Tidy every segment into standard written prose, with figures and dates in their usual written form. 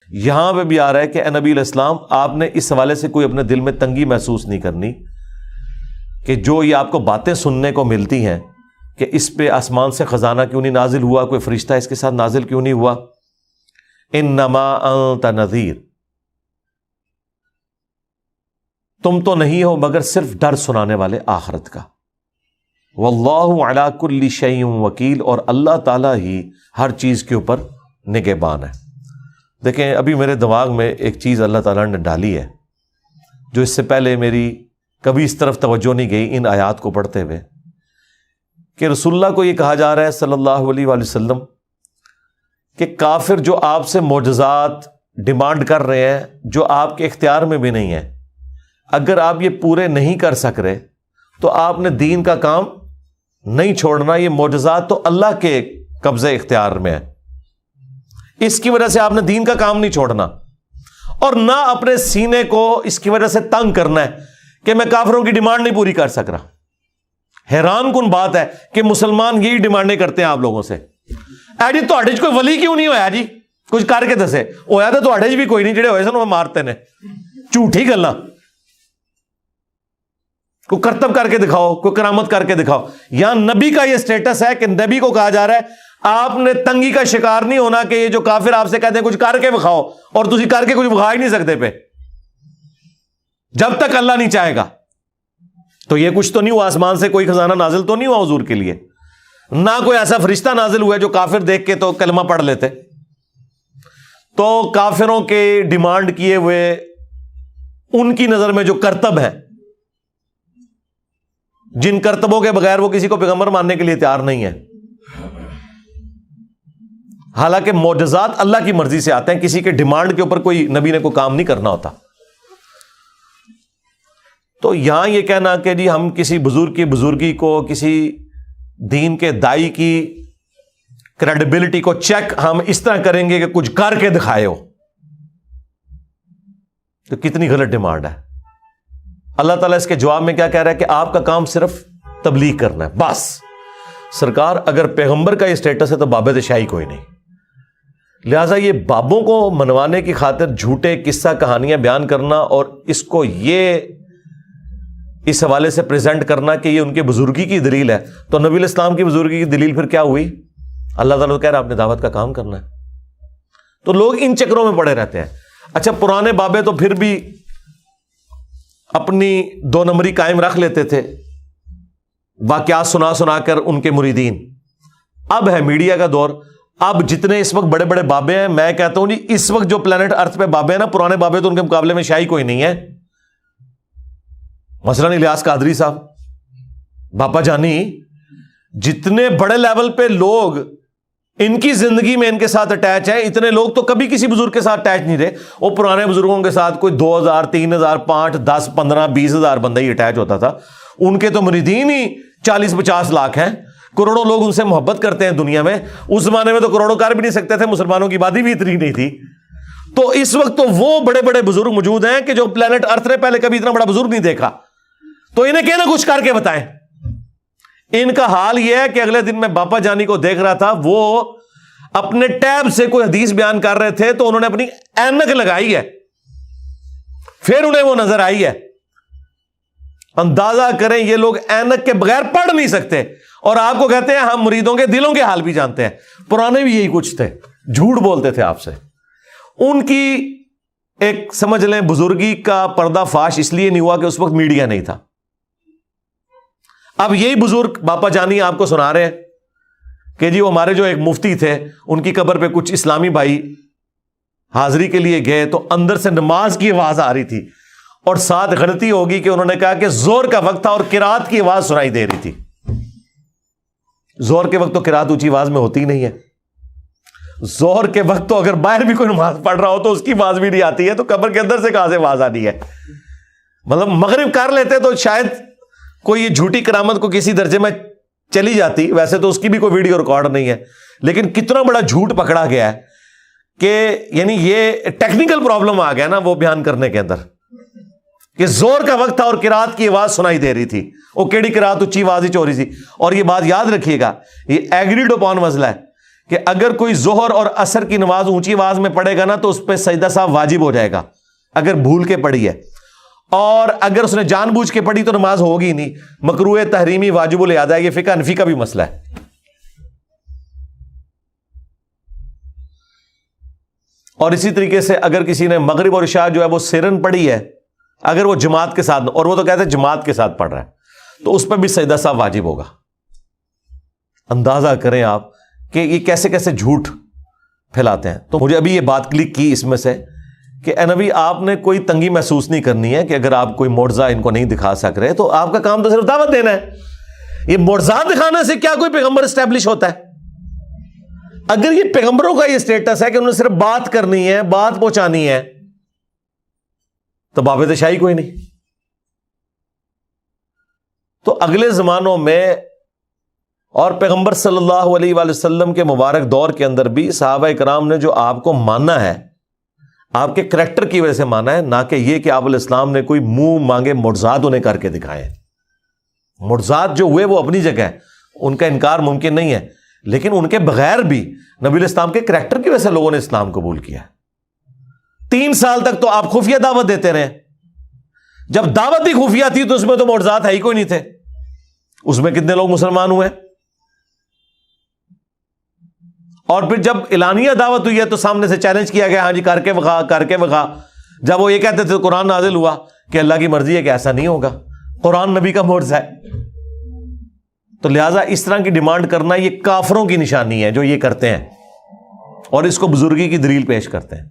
یہاں پہ بھی آ رہا ہے کہ اے نبی علیہ السلام آپ نے اس حوالے سے کوئی اپنے دل میں تنگی محسوس نہیں کرنی کہ جو یہ آپ کو باتیں سننے کو ملتی ہیں کہ اس پہ آسمان سے خزانہ کیوں نہیں نازل ہوا, کوئی فرشتہ اس کے ساتھ نازل کیوں نہیں ہوا. انما انت نذیر, تم تو نہیں ہو مگر صرف ڈر سنانے والے آخرت کا. واللہ علی کل شیء وکیل, اور اللہ تعالیٰ ہی ہر چیز کے اوپر نگہبان ہے. دیکھیں ابھی میرے دماغ میں ایک چیز اللہ تعالیٰ نے ڈالی ہے جو اس سے پہلے میری کبھی اس طرف توجہ نہیں گئی ان آیات کو پڑھتے ہوئے, کہ رسول اللہ کو یہ کہا جا رہا ہے صلی اللہ علیہ وآلہ وسلم کہ کافر جو آپ سے معجزات ڈیمانڈ کر رہے ہیں جو آپ کے اختیار میں بھی نہیں ہیں, اگر آپ یہ پورے نہیں کر سک رہے تو آپ نے دین کا کام نہیں چھوڑنا. یہ معجزات تو اللہ کے قبضے اختیار میں ہے, اس کی وجہ سے آپ نے دین کا کام نہیں چھوڑنا, اور نہ اپنے سینے کو اس کی وجہ سے تنگ کرنا ہے کہ میں کافروں کی ڈیمانڈ نہیں پوری کر سک رہا. حیران کن بات ہے کہ مسلمان یہی ڈیمانڈیں کرتے ہیں آپ لوگوں سے. اے جی تہاڈے کوئی ولی کیوں نہیں ہویا جی, کچھ کر کے دسے. ہویا تو تہاڈے بھی کوئی نہیں, جڑے ہوئے سن وہ مارتے نے. جھوٹی گلاں, کوئی کرتب کر کے دکھاؤ, کوئی کرامت کر کے دکھاؤ. یہاں نبی کا یہ سٹیٹس ہے کہ نبی کو کہا جا رہا ہے آپ نے تنگی کا شکار نہیں ہونا کہ یہ جو کافر آپ سے کہتے ہیں کچھ کر کے دکھاؤ, اور تسی کر کے کچھ دکھا ہی نہیں سکتے پہ, جب تک اللہ نہیں چاہے گا. تو یہ کچھ تو نہیں ہوا, آسمان سے کوئی خزانہ نازل تو نہیں ہوا حضور کے لیے, نہ کوئی ایسا فرشتہ نازل ہوا جو کافر دیکھ کے تو کلمہ پڑھ لیتے. تو کافروں کے ڈیمانڈ کیے ہوئے ان کی نظر میں جو کرتب ہے, جن کرتبوں کے بغیر وہ کسی کو پیغمبر ماننے کے لیے تیار نہیں ہے, حالانکہ معجزات اللہ کی مرضی سے آتے ہیں, کسی کے ڈیمانڈ کے اوپر کوئی نبی نے کوئی کام نہیں کرنا ہوتا. تو یہاں یہ کہنا کہ جی ہم کسی بزرگ کی بزرگی کو, کسی دین کے دائی کی کریڈیبلٹی کو چیک ہم اس طرح کریں گے کہ کچھ کر کے دکھائے ہو, تو کتنی غلط ڈیمانڈ ہے. اللہ تعالیٰ اس کے جواب میں کیا کہہ رہا ہے کہ آپ کا کام صرف تبلیغ کرنا ہے بس. سرکار اگر پیغمبر کا یہ سٹیٹس ہے تو بابت شاہی کوئی نہیں, لہٰذا یہ بابوں کو منوانے کی خاطر جھوٹے قصہ کہانیاں بیان کرنا اور اس کو یہ اس حوالے سے پریزنٹ کرنا کہ یہ ان کے بزرگی کی دلیل ہے, تو نبی علیہ السلام کی بزرگی کی دلیل پھر کیا ہوئی؟ اللہ تعالیٰ کہہ رہا ہے آپ نے دعوت کا کام کرنا ہے. تو لوگ ان چکروں میں پڑے رہتے ہیں. اچھا پرانے بابے تو پھر بھی اپنی دو نمبری قائم رکھ لیتے تھے, واقعات سنا سنا کر ان کے مریدین. اب ہے میڈیا کا دور, اب جتنے اس وقت بڑے بڑے بابے ہیں, میں کہتا ہوں جی اس وقت جو پلانٹ ارتھ پہ بابے ہیں نا, پرانے بابے تو ان کے مقابلے میں شاہی کوئی نہیں ہے. مثلاً الیاس قادری صاحب, باپا جانی, جتنے بڑے لیول پہ لوگ ان کی زندگی میں ان کے ساتھ اٹیچ ہے, اتنے لوگ تو کبھی کسی بزرگ کے ساتھ اٹیچ نہیں رہے. وہ پرانے بزرگوں کے ساتھ کوئی 2000 3000 5 10 15 20,000 بندہ ہی اٹیچ ہوتا تھا. ان کے تو مریدین ہی 40-50 لاکھ ہیں, کروڑوں لوگ ان سے محبت کرتے ہیں دنیا میں. اس زمانے میں تو کروڑوں کر بھی نہیں سکتے تھے, مسلمانوں کی آبادی بھی اتنی نہیں تھی. تو اس وقت تو وہ بڑے بڑے بزرگ موجود ہیں کہ جو پلانٹ ارتھ نے پہلے کبھی اتنا بڑا بزرگ نہیں دیکھا, تو انہیں کہنا کچھ کر کے بتائیں. ان کا حال یہ ہے کہ اگلے دن میں باپا جانی کو دیکھ رہا تھا, وہ اپنے ٹیب سے کوئی حدیث بیان کر رہے تھے, تو انہوں نے اپنی اینک لگائی ہے, پھر انہیں وہ نظر آئی ہے. اندازہ کریں یہ لوگ اینک کے بغیر پڑھ نہیں سکتے, اور آپ کو کہتے ہیں ہم مریدوں کے دلوں کے حال بھی جانتے ہیں. پرانے بھی یہی کچھ تھے, جھوٹ بولتے تھے آپ سے. ان کی ایک سمجھ لیں بزرگی کا پردہ فاش اس لیے نہیں ہوا کہ اس وقت میڈیا نہیں تھا. اب یہی بزرگ باپا جانی آپ کو سنا رہے ہیں کہ جی وہ ہمارے جو ایک مفتی تھے, ان کی قبر پہ کچھ اسلامی بھائی حاضری کے لیے گئے, تو اندر سے نماز کی آواز آ رہی تھی, اور ساتھ غلطی ہوگی کہ انہوں نے کہا کہ زور کا وقت تھا اور قرات کی آواز سنائی دے رہی تھی. زور کے وقت تو قرات اونچی آواز میں ہوتی ہی نہیں ہے. زور کے وقت تو اگر باہر بھی کوئی نماز پڑھ رہا ہو تو اس کی آواز بھی نہیں آتی ہے, تو قبر کے اندر سے کہاں سے آواز آنی ہے؟ مطلب مغرب کر لیتے تو شاید کوئی یہ جھوٹی کرامت کو کسی درجے میں چلی جاتی. ویسے تو اس کی بھی کوئی ویڈیو ریکارڈ نہیں ہے, لیکن کتنا بڑا جھوٹ پکڑا گیا ہے کہ یعنی یہ ٹیکنیکل پرابلم آ گیا نا وہ بیان کرنے کے اندر, کہ زور کا وقت تھا اور قرات کی آواز سنائی دے رہی تھی. وہ کیڑی قرات اونچی آواز ہی چو رہی تھی. اور یہ بات یاد رکھیے گا, یہ ایگریڈ اپون مسئلہ ہے کہ اگر کوئی ظہر اور عصر کی نماز اونچی آواز میں پڑھے گا نا تو اس پہ سجدہ صاحب واجب ہو جائے گا اگر بھول کے پڑھی ہے، اور اگر اس نے جان بوجھ کے پڑھی تو نماز ہوگی نہیں، مکروہ تحریمی واجب الادا ہے۔ یہ فقہ حنفی کا بھی مسئلہ ہے۔ اور اسی طریقے سے اگر کسی نے مغرب اور عشاء جو ہے وہ سرن پڑھی ہے، اگر وہ جماعت کے ساتھ، اور وہ تو کہتے ہیں جماعت کے ساتھ پڑھ رہا ہے، تو اس پہ بھی سجدہ صاحب واجب ہوگا۔ اندازہ کریں آپ کہ یہ کیسے کیسے جھوٹ پھیلاتے ہیں۔ تو مجھے ابھی یہ بات کلک کی اس میں سے کہ اے نبی آپ نے کوئی تنگی محسوس نہیں کرنی ہے کہ اگر آپ کوئی معجزہ ان کو نہیں دکھا سک رہے تو آپ کا کام تو صرف دعوت دینا ہے۔ یہ معجزات دکھانے سے کیا کوئی پیغمبر اسٹیبلش ہوتا ہے؟ اگر یہ پیغمبروں کا یہ اسٹیٹس ہے کہ انہوں نے صرف بات کرنی ہے، بات پہنچانی ہے، تو باب شاہی کوئی نہیں۔ تو اگلے زمانوں میں اور پیغمبر صلی اللہ علیہ وآلہ وسلم کے مبارک دور کے اندر بھی صحابہ کرام نے جو آپ کو ماننا ہے، آپ کے کریکٹر کی وجہ سے مانا ہے، نہ کہ یہ کہ آپ علیہ السلام نے کوئی منہ مانگے معجزات انہیں کر کے دکھائے ہیں۔ معجزات جو ہوئے وہ اپنی جگہ ہے، ان کا انکار ممکن نہیں ہے، لیکن ان کے بغیر بھی نبی علیہ السلام کے کریکٹر کی وجہ سے لوگوں نے اسلام قبول کیا۔ 3 سال تک تو آپ خفیہ دعوت دیتے رہے، جب دعوت ہی خفیہ تھی تو اس میں تو معجزات ہے ہی کوئی نہیں تھے، اس میں کتنے لوگ مسلمان ہوئے؟ اور پھر جب اعلانیہ دعوت ہوئی ہے تو سامنے سے چیلنج کیا گیا، ہاں جی کر کے بخا، کر کے بخا۔ جب وہ یہ کہتے تھے تو قرآن نازل ہوا کہ اللہ کی مرضی ہے کہ ایسا نہیں ہوگا، قرآن نبی کا معجزہ ہے۔ تو لہٰذا اس طرح کی ڈیمانڈ کرنا یہ کافروں کی نشانی ہے جو یہ کرتے ہیں اور اس کو بزرگی کی دلیل پیش کرتے ہیں۔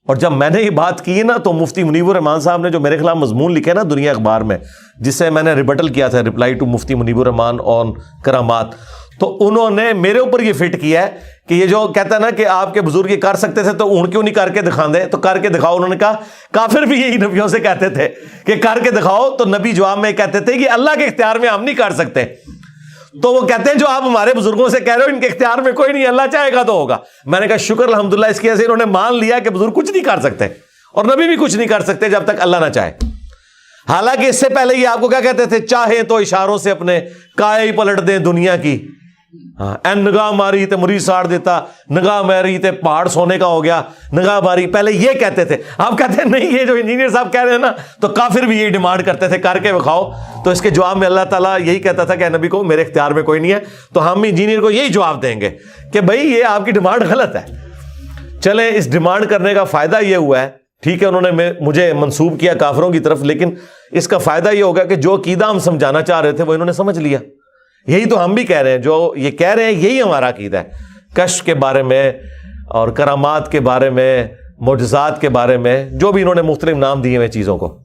اور جب میں نے یہ بات کی نا تو مفتی منیب الرحمان صاحب نے جو میرے خلاف مضمون لکھے نا دنیا اخبار میں، جس سے میں نے ریبٹل کیا تھا، رپلائی ٹو مفتی منیب الرحمان آن کرامات، تو انہوں نے میرے اوپر یہ فٹ کیا ہے کہ یہ جو کہتا ہے نا کہ آپ کے بزرگ یہ کر سکتے تھے تو ان کیوں نہیں کر کے دکھاندے؟ تو کر کے دکھاؤ۔ انہوں نے کہا کافر بھی یہی نبیوں سے کہتے تھے کہ کر کے دکھاؤ، تو نبی جواب میں کہتے تھے کہ اللہ کے اختیار میں ہم نہیں کر سکتے۔ تو وہ کہتے ہیں جو آپ ہمارے بزرگوں سے کہہ رہے ہو ان کے اختیار میں کوئی نہیں، اللہ چاہے گا تو ہوگا۔ میں نے کہا شکر الحمدللہ، اس کی وجہ سے انہوں نے مان لیا کہ بزرگ کچھ نہیں کر سکتے اور نبی بھی کچھ نہیں کر سکتے جب تک اللہ نہ چاہے۔ حالانکہ اس سے پہلے یہ آپ کو کیا کہتے تھے؟ چاہے تو اشاروں سے اپنے کائے ہی پلٹ دیں دنیا کی، ہاں نگاہ ماری تے مرید ساڑ دیتا، نگاہ ماری تے پہاڑ سونے کا ہو گیا، نگاہ ماری، پہلے یہ کہتے تھے۔ آپ کہتے ہیں نہیں، یہ جو انجینئر صاحب کہہ رہے ہیں نا، تو کافر بھی یہی ڈیمانڈ کرتے تھے کر کے بکھاؤ۔ تو اس کے جواب میں اللہ تعالیٰ یہی کہتا تھا کہ نبی کو میرے اختیار میں کوئی نہیں ہے۔ تو ہم انجینئر کو یہی جواب دیں گے کہ بھائی یہ آپ کی ڈیمانڈ غلط ہے۔ چلیں، اس ڈیمانڈ کرنے کا فائدہ یہ ہوا ہے، ٹھیک ہے انہوں نے مجھے منسوب کیا کافروں کی طرف، لیکن اس کا فائدہ یہ ہوگا کہ جو عقیدہ ہم سمجھانا چاہ رہے تھے وہ انہوں نے سمجھ لیا۔ یہی تو ہم بھی کہہ رہے ہیں، جو یہ کہہ رہے ہیں یہی ہمارا عقیدہ ہے، کشف کے بارے میں اور کرامات کے بارے میں، معجزات کے بارے میں، جو بھی انہوں نے مختلف نام دیے ہوئے چیزوں کو۔